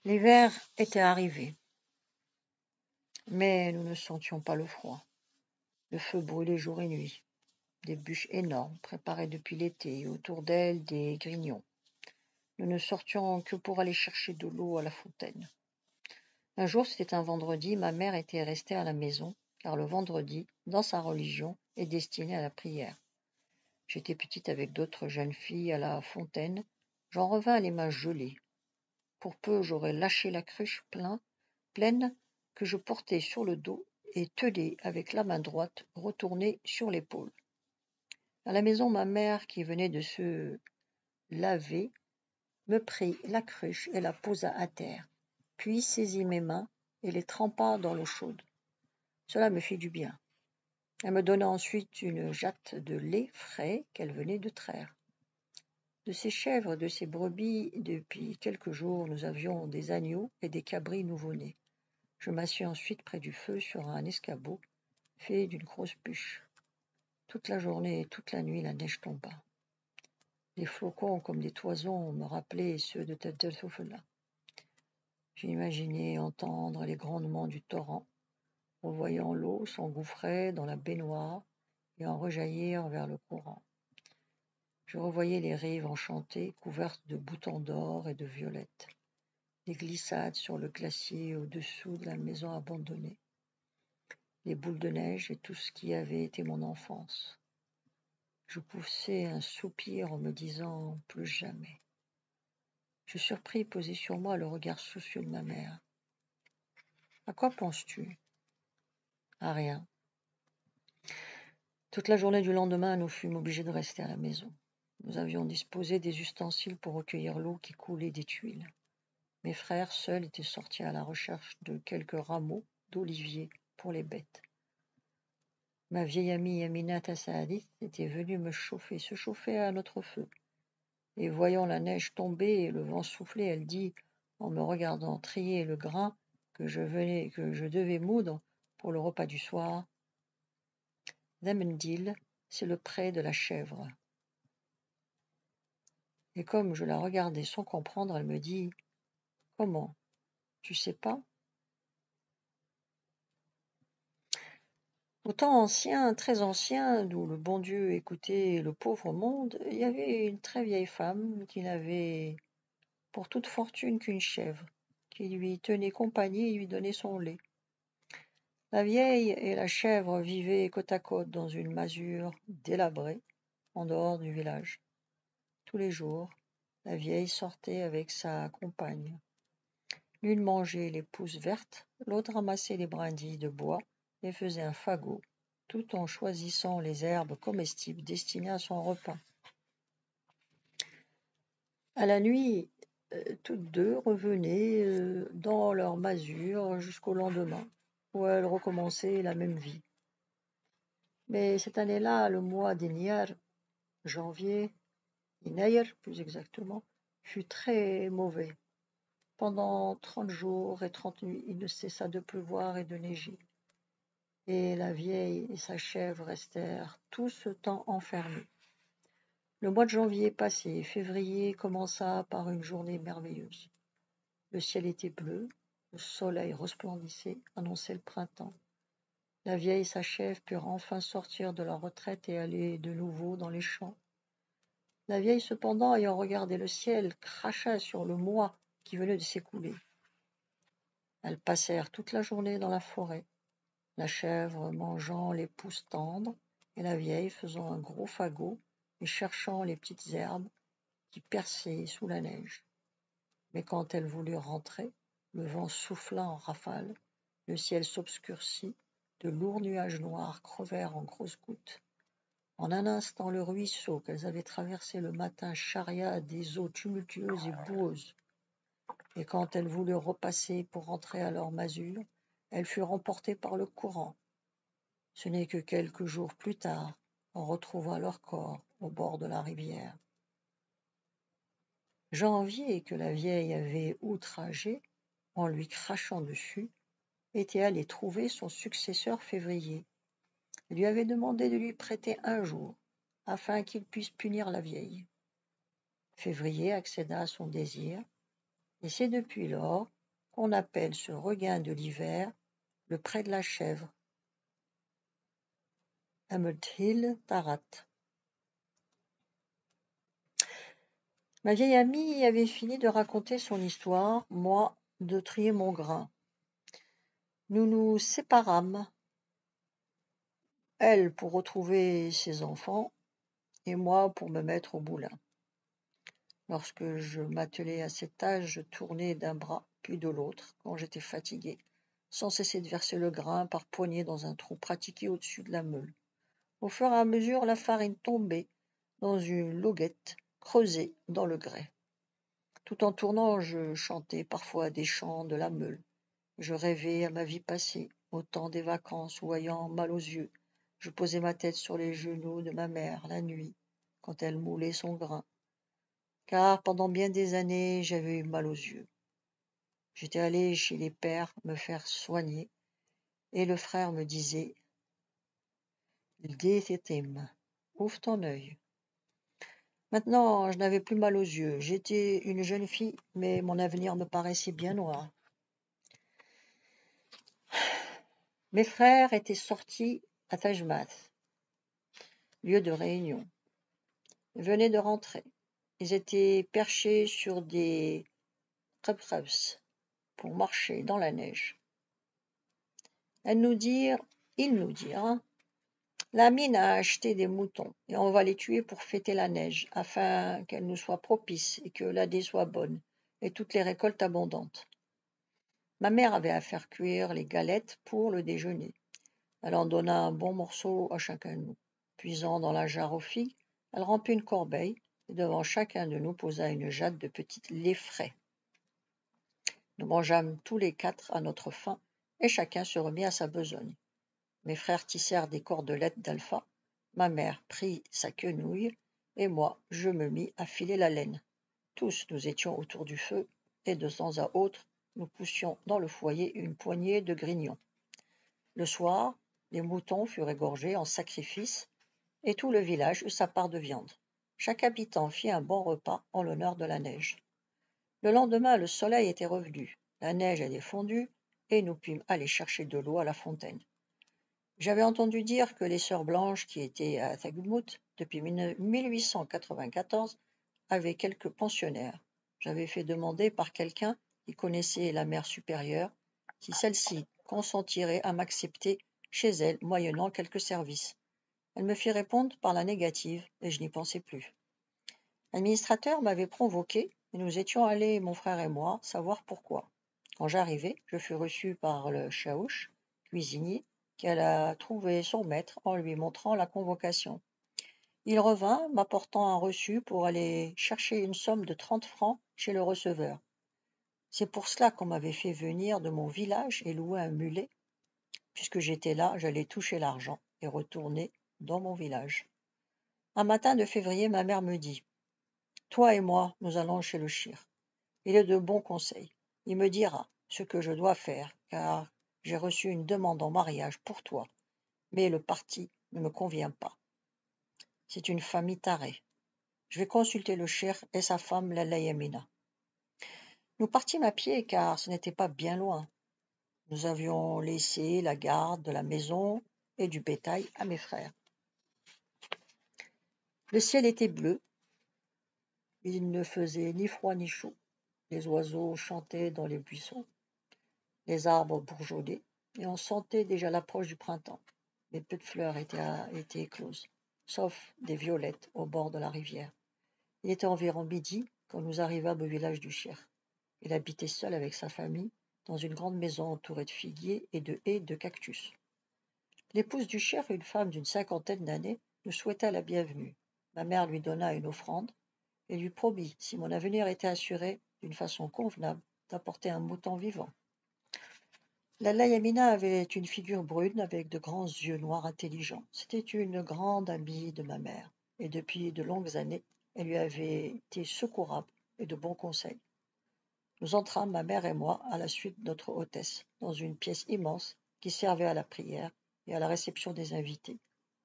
L'hiver était arrivé, mais nous ne sentions pas le froid. Le feu brûlait jour et nuit. Des bûches énormes, préparées depuis l'été, et autour d'elles des grignons. Nous ne sortions que pour aller chercher de l'eau à la fontaine. Un jour, c'était un vendredi, ma mère était restée à la maison, car le vendredi, dans sa religion, est destiné à la prière. J'étais petite avec d'autres jeunes filles à la fontaine. J'en revins les mains gelées. Pour peu, j'aurais lâché la cruche pleine que je portais sur le dos et tenais avec la main droite retournée sur l'épaule. À la maison, ma mère, qui venait de se laver, me prit la cruche et la posa à terre, puis saisit mes mains et les trempa dans l'eau chaude. Cela me fit du bien. Elle me donna ensuite une jatte de lait frais qu'elle venait de traire. De ces chèvres, de ces brebis, depuis quelques jours, nous avions des agneaux et des cabris nouveau-nés. Je m'assis ensuite près du feu sur un escabeau fait d'une grosse bûche. Toute la journée et toute la nuit, la neige tomba. Des flocons comme des toisons me rappelaient ceux de Tettelhofen. J'imaginais entendre les grondements du torrent, en voyant l'eau s'engouffrer dans la baignoire et en rejaillir vers le courant. Je revoyais les rives enchantées, couvertes de boutons d'or et de violettes, des glissades sur le glacier au-dessous de la maison abandonnée, les boules de neige et tout ce qui avait été mon enfance. Je poussai un soupir en me disant « plus jamais ». Je surpris poser sur moi le regard soucieux de ma mère. « À quoi penses-tu » ? À rien. Toute la journée du lendemain, nous fûmes obligés de rester à la maison. Nous avions disposé des ustensiles pour recueillir l'eau qui coulait des tuiles. Mes frères seuls étaient sortis à la recherche de quelques rameaux d'olivier pour les bêtes. Ma vieille amie Aminata Saadith était venue se chauffer à notre feu. Et voyant la neige tomber et le vent souffler, elle dit, en me regardant trier le grain que je devais moudre pour le repas du soir, « Zemendil, c'est le pré de la chèvre. » Et comme je la regardais sans comprendre, elle me dit, « Comment ? Tu sais pas ?» Au temps ancien, très ancien, d'où le bon Dieu écoutait le pauvre monde, il y avait une très vieille femme qui n'avait pour toute fortune qu'une chèvre, qui lui tenait compagnie et lui donnait son lait. La vieille et la chèvre vivaient côte à côte dans une masure délabrée, en dehors du village. Tous les jours, la vieille sortait avec sa compagne. L'une mangeait les pousses vertes, l'autre ramassait les brindilles de bois et faisait un fagot, tout en choisissant les herbes comestibles destinées à son repas. À la nuit, toutes deux revenaient dans leur masure jusqu'au lendemain, où elles recommençaient la même vie. Mais cette année-là, le mois d'Inyar, janvier, Inayr plus exactement, fut très mauvais. Pendant 30 jours et 30 nuits, il ne cessa de pleuvoir et de neiger. Et la vieille et sa chèvre restèrent tout ce temps enfermés. Le mois de janvier passé, février commença par une journée merveilleuse. Le ciel était bleu, le soleil resplendissait, annonçait le printemps. La vieille et sa chèvre purent enfin sortir de leur retraite et aller de nouveau dans les champs. La vieille, cependant, ayant regardé le ciel, cracha sur le mois qui venait de s'écouler. Elles passèrent toute la journée dans la forêt, la chèvre mangeant les pousses tendres et la vieille faisant un gros fagot et cherchant les petites herbes qui perçaient sous la neige. Mais quand elles voulurent rentrer, le vent souffla en rafales, le ciel s'obscurcit, de lourds nuages noirs crevèrent en grosses gouttes. En un instant, le ruisseau qu'elles avaient traversé le matin charria des eaux tumultueuses et boueuses. Et quand elles voulurent repasser pour rentrer à leur masure, elles furent emportées par le courant. Ce n'est que quelques jours plus tard, on retrouva leur corps au bord de la rivière. Janvier, que la vieille avait outragé en lui crachant dessus, était allé trouver son successeur Février. Il lui avait demandé de lui prêter un jour, afin qu'il puisse punir la vieille. Février accéda à son désir, et c'est depuis lors qu'on appelle ce regain de l'hiver le pré de la chèvre, Amethil Tarat. Ma vieille amie avait fini de raconter son histoire, moi de trier mon grain. Nous nous séparâmes, elle pour retrouver ses enfants et moi pour me mettre au moulin. Lorsque je m'attelais à cette tâche, je tournais d'un bras puis de l'autre quand j'étais fatigué, sans cesser de verser le grain par poignées dans un trou pratiqué au-dessus de la meule. Au fur et à mesure, la farine tombait dans une loguette creusée dans le grès. Tout en tournant, je chantais parfois des chants de la meule. Je rêvais à ma vie passée, au temps des vacances, où ayant mal aux yeux, je posais ma tête sur les genoux de ma mère la nuit, quand elle moulait son grain. Car pendant bien des années, j'avais eu mal aux yeux. J'étais allé chez les pères me faire soigner, et le frère me disait « Déthétim, ouvre ton œil ». Maintenant, je n'avais plus mal aux yeux. J'étais une jeune fille, mais mon avenir me paraissait bien noir. Mes frères étaient sortis à Tajmath, lieu de réunion. Ils venaient de rentrer. Ils étaient perchés sur des krebs pour marcher dans la neige. Ils nous dirent, la mine a acheté des moutons et on va les tuer pour fêter la neige, afin qu'elle nous soit propice et que l'année soit bonne et toutes les récoltes abondantes. Ma mère avait à faire cuire les galettes pour le déjeuner. Elle en donna un bon morceau à chacun de nous. Puisant dans la jarre aux figues, elle remplit une corbeille et devant chacun de nous posa une jatte de petits laits frais. Nous mangeâmes tous les 4 à notre faim et chacun se remit à sa besogne. Mes frères tissèrent des cordelettes d'alpha, ma mère prit sa quenouille et moi je me mis à filer la laine. Tous nous étions autour du feu et de temps à autre nous poussions dans le foyer une poignée de grignons. Le soir, les moutons furent égorgés en sacrifice et tout le village eut sa part de viande. Chaque habitant fit un bon repas en l'honneur de la neige. Le lendemain, le soleil était revenu, la neige était fondue et nous pûmes aller chercher de l'eau à la fontaine. J'avais entendu dire que les sœurs blanches qui étaient à Tagmouth depuis 1894 avaient quelques pensionnaires. J'avais fait demander par quelqu'un qui connaissait la mère supérieure si celle-ci consentirait à m'accepter chez elle moyennant quelques services. Elle me fit répondre par la négative et je n'y pensais plus. L'administrateur m'avait provoqué et nous étions allés, mon frère et moi, savoir pourquoi. Quand j'arrivai, je fus reçu par le chaouch, cuisinier, qui alla trouver son maître en lui montrant la convocation. Il revint, m'apportant un reçu pour aller chercher une somme de 30 francs chez le receveur. C'est pour cela qu'on m'avait fait venir de mon village et louer un mulet. Puisque j'étais là, j'allais toucher l'argent et retourner dans mon village. Un matin de février, ma mère me dit « Toi et moi, nous allons chez le shir. Il est de bons conseils. Il me dira ce que je dois faire, car j'ai reçu une demande en mariage pour toi, mais le parti ne me convient pas. C'est une famille tarée. Je vais consulter le shir et sa femme, la Layamina. » Nous partîmes à pied, car ce n'était pas bien loin. Nous avions laissé la garde de la maison et du bétail à mes frères. Le ciel était bleu, il ne faisait ni froid ni chaud. Les oiseaux chantaient dans les buissons, les arbres bourgeonnaient, et on sentait déjà l'approche du printemps. Les peu de fleurs étaient écloses, sauf des violettes au bord de la rivière. Il était environ midi quand nous arrivâmes au village du shir. Il habitait seul avec sa famille dans une grande maison entourée de figuiers et de haies de cactus. L'épouse du shir, une femme d'une 50aine d'années, nous souhaita la bienvenue. Ma mère lui donna une offrande et lui promit, si mon avenir était assuré d'une façon convenable, d'apporter un mouton vivant. La Layamina avait une figure brune avec de grands yeux noirs intelligents. C'était une grande amie de ma mère, et depuis de longues années, elle lui avait été secourable et de bons conseils. Nous entrâmes, ma mère et moi, à la suite de notre hôtesse, dans une pièce immense qui servait à la prière et à la réception des invités.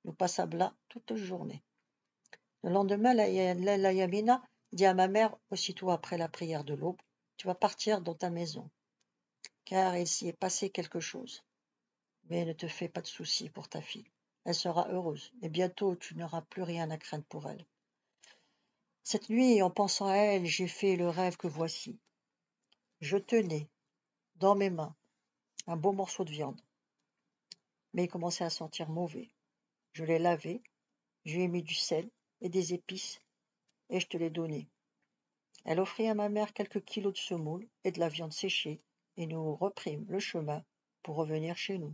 Nous passâmes là toute la journée. Le lendemain, la Layamina dit à ma mère, aussitôt après la prière de l'aube, « Tu vas partir dans ta maison. car il s'y est passé quelque chose. Mais ne te fais pas de soucis pour ta fille. Elle sera heureuse, et bientôt tu n'auras plus rien à craindre pour elle. Cette nuit, en pensant à elle, j'ai fait le rêve que voici. Je tenais dans mes mains un beau morceau de viande, mais il commençait à sentir mauvais. Je l'ai lavé, je lui ai mis du sel et des épices, et je te l'ai donné. Elle offrit à ma mère quelques kilos de semoule et de la viande séchée, et nous reprîmes le chemin pour revenir chez nous.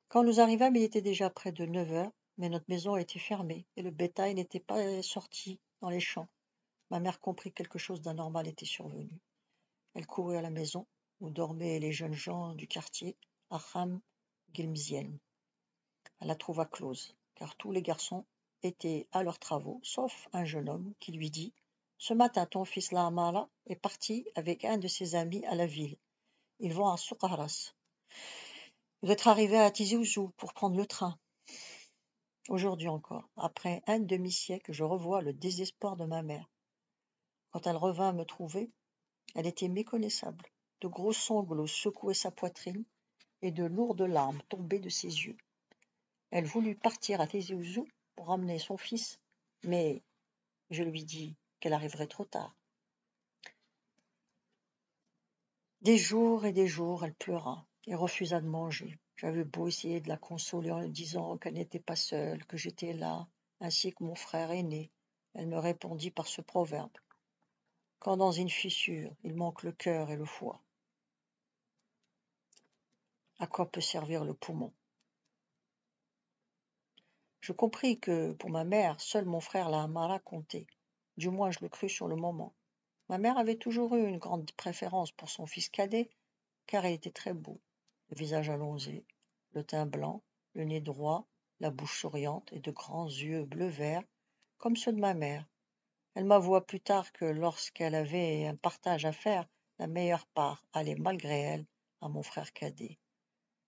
Quand nous arrivâmes, il était déjà près de 9 heures, mais notre maison était fermée et le bétail n'était pas sorti dans les champs. Ma mère comprit que quelque chose d'anormal était survenu. Elle courut à la maison où dormaient les jeunes gens du quartier, à Ham Gilmsien. Elle la trouva close, car tous les garçons étaient à leurs travaux, sauf un jeune homme qui lui dit « Ce matin, ton fils Laamara est parti avec un de ses amis à la ville. Ils vont à Soukharas. Il doit être arrivé à Tizi Ouzou pour prendre le train. » Aujourd'hui encore, après un demi-siècle, je revois le désespoir de ma mère. Quand elle revint me trouver, elle était méconnaissable. De gros sanglots secouaient sa poitrine et de lourdes larmes tombaient de ses yeux. Elle voulut partir à Tizi Ouzou pour ramener son fils, mais je lui dis qu'elle arriverait trop tard. Des jours et des jours, elle pleura et refusa de manger. J'avais beau essayer de la consoler en lui disant qu'elle n'était pas seule, que j'étais là, ainsi que mon frère aîné. Elle me répondit par ce proverbe. Quand dans une fissure, il manque le cœur et le foie, à quoi peut servir le poumon? Je compris que, pour ma mère, seul mon frère Laamara comptait. Du moins, je le crus sur le moment. Ma mère avait toujours eu une grande préférence pour son fils cadet, car il était très beau. Le visage allongé, le teint blanc, le nez droit, la bouche souriante et de grands yeux bleu-vert, comme ceux de ma mère. Elle m'avoua plus tard que lorsqu'elle avait un partage à faire, la meilleure part allait malgré elle à mon frère cadet.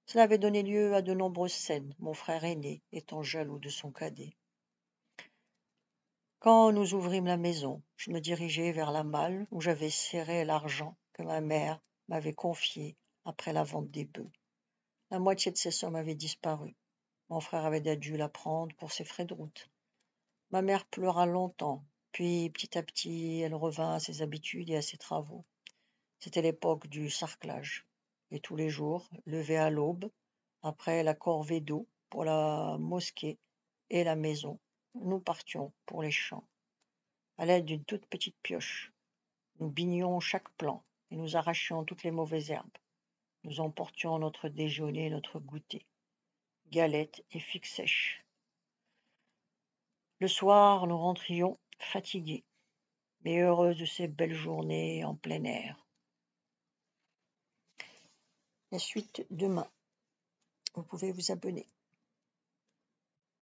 Cela avait donné lieu à de nombreuses scènes, mon frère aîné étant jaloux de son cadet. Quand nous ouvrîmes la maison, je me dirigeai vers la malle où j'avais serré l'argent que ma mère m'avait confié après la vente des bœufs. La moitié de ces sommes avait disparu. Mon frère avait dû la prendre pour ses frais de route. Ma mère pleura longtemps, puis petit à petit elle revint à ses habitudes et à ses travaux. C'était l'époque du sarclage, et tous les jours, levés à l'aube, après la corvée d'eau pour la mosquée et la maison, nous partions pour les champs. À l'aide d'une toute petite pioche, nous bignions chaque plant et nous arrachions toutes les mauvaises herbes. Nous emportions notre déjeuner et notre goûter, galettes et figues sèches. Le soir, nous rentrions fatigués, mais heureux de ces belles journées en plein air. La suite demain. Vous pouvez vous abonner.